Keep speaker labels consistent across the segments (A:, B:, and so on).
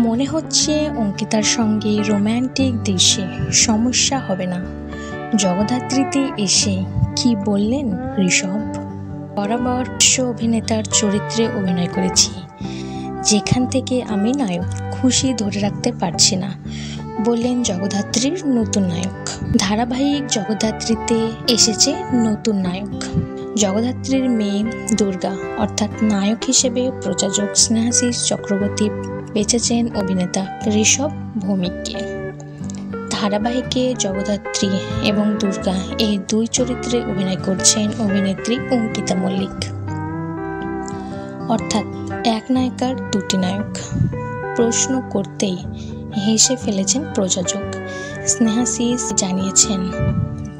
A: মনে হচ্ছে অঙ্কিতার সঙ্গে রোম্যান্টিক দৃশ্যে সমস্যা হবে না। জগদ্ধাত্রীতে এসে কি বললেন ঋষভ? বরাবর অভিনেতার চরিত্রে অভিনয় করেছি, যেখান থেকে আমি নায়ক খুশি ধরে রাখতে পারছি না, বললেন জগদ্ধাত্রীর নতুন নায়ক। ধারাবাহিক জগদ্ধাত্রীতে এসেছে নতুন নায়ক। জগদ্ধাত্রীর মেয়ে দুর্গা অর্থাৎ নায়ক হিসেবে প্রযোজক স্নেহাশিস চক্রবর্তী বেছেছেন অভিনেতা ঋষভ ভৌমিককে। ধারাবাহিকে জগদ্ধাত্রী এবং দুর্গা এই দুই চরিত্রে অভিনয় করছেন অভিনেত্রী অঙ্কিতা মল্লিক, অর্থাৎ এক নায়িকার দুটি নায়ক। প্রশ্ন করতেই হেসে ফেলেছেন প্রযোজক। স্নেহাশিস জানিয়েছেন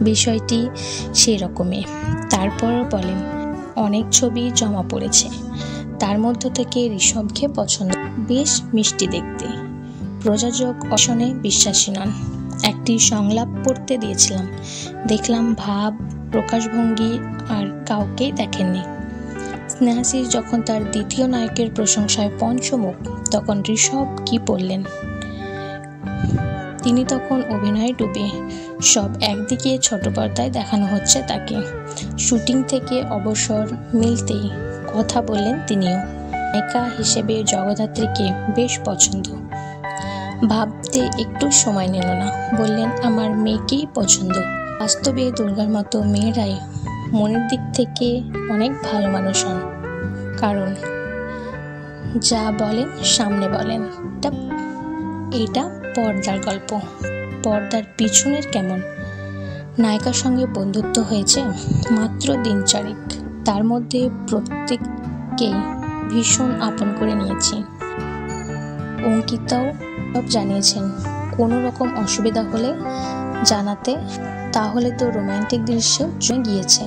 A: বিষয়টি সেই রকমই। তারপরও বলেন অনেক ছবি জমা পড়েছে, তার মধ্য থেকে ঋষভকে পছন্দ, বেশ মিষ্টি দেখতে। প্রযোজক অসনে বিশ্বাসী নন। একটি সংলাপ পড়তে দিয়েছিলাম, দেখলাম ভাব প্রকাশভঙ্গি আর কাউকেই দেখেননি। স্নেহাশিস যখন তার দ্বিতীয় নায়কের প্রশংসায় পঞ্চমুখ, তখন ঋষভ কি পড়লেন? তিনি তখন অভিনয়ে ডুবে। সব একদিকে ছোট পর্দায় দেখানো হচ্ছে তাকে। শুটিং থেকে অবসর মিলতেই কথা বললেন তিনিও। নায়িকা হিসেবে জগদ্ধাত্রীকে বেশ পছন্দ। ভাবতে একটু সময় নিল না, বললেন আমার মেয়েকেই পছন্দ। বাস্তবে দুর্গার মতো মেয়েরাই মনের দিক থেকে অনেক ভালো মানুষ হন, কারণ যা বলেন সামনে বলেন। এটা পর্দার গল্প। পর্দার পিছনের কেমন? নায়িকার সঙ্গে বন্ধুত্ব হয়েছে মাত্র দিন চারেক, তার মধ্যে প্রত্যেককেই ভীষণ আপন করে নিয়েছি। অঙ্কিতাও সব জানিয়েছেন, কোনো রকম অসুবিধা হলে জানাতে, তাহলে তো রোম্যান্টিক দৃশ্যে গিয়েছে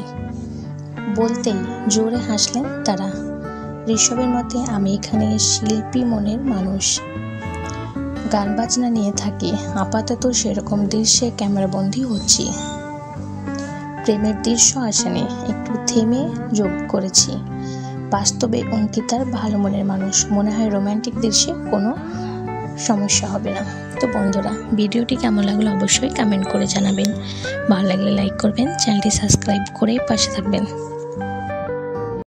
A: বলতেই জোরে হাসলেন তারা। ঋষভের মতে আমি এখানে শিল্পী মনের মানুষ, গান বাজনা নিয়ে থাকি, আপাতত সেরকম দৃশ্যে ক্যামেরাবন্দি হচ্ছি। প্রেমের দৃশ্য আসেনি, একটু থেমে যোগ করেছি। বাস্তবে অঙ্কিতার ভালো মনের মানুষ, মনে হয় রোম্যান্টিক দৃশ্যে কোনো সমস্যা হবে না। তো বন্ধুরা, ভিডিওটি কেমন লাগলো অবশ্যই কমেন্ট করে জানাবেন। ভালো লাগলে লাইক করবেন, চ্যানেলটি সাবস্ক্রাইব করে পাশে থাকবেন।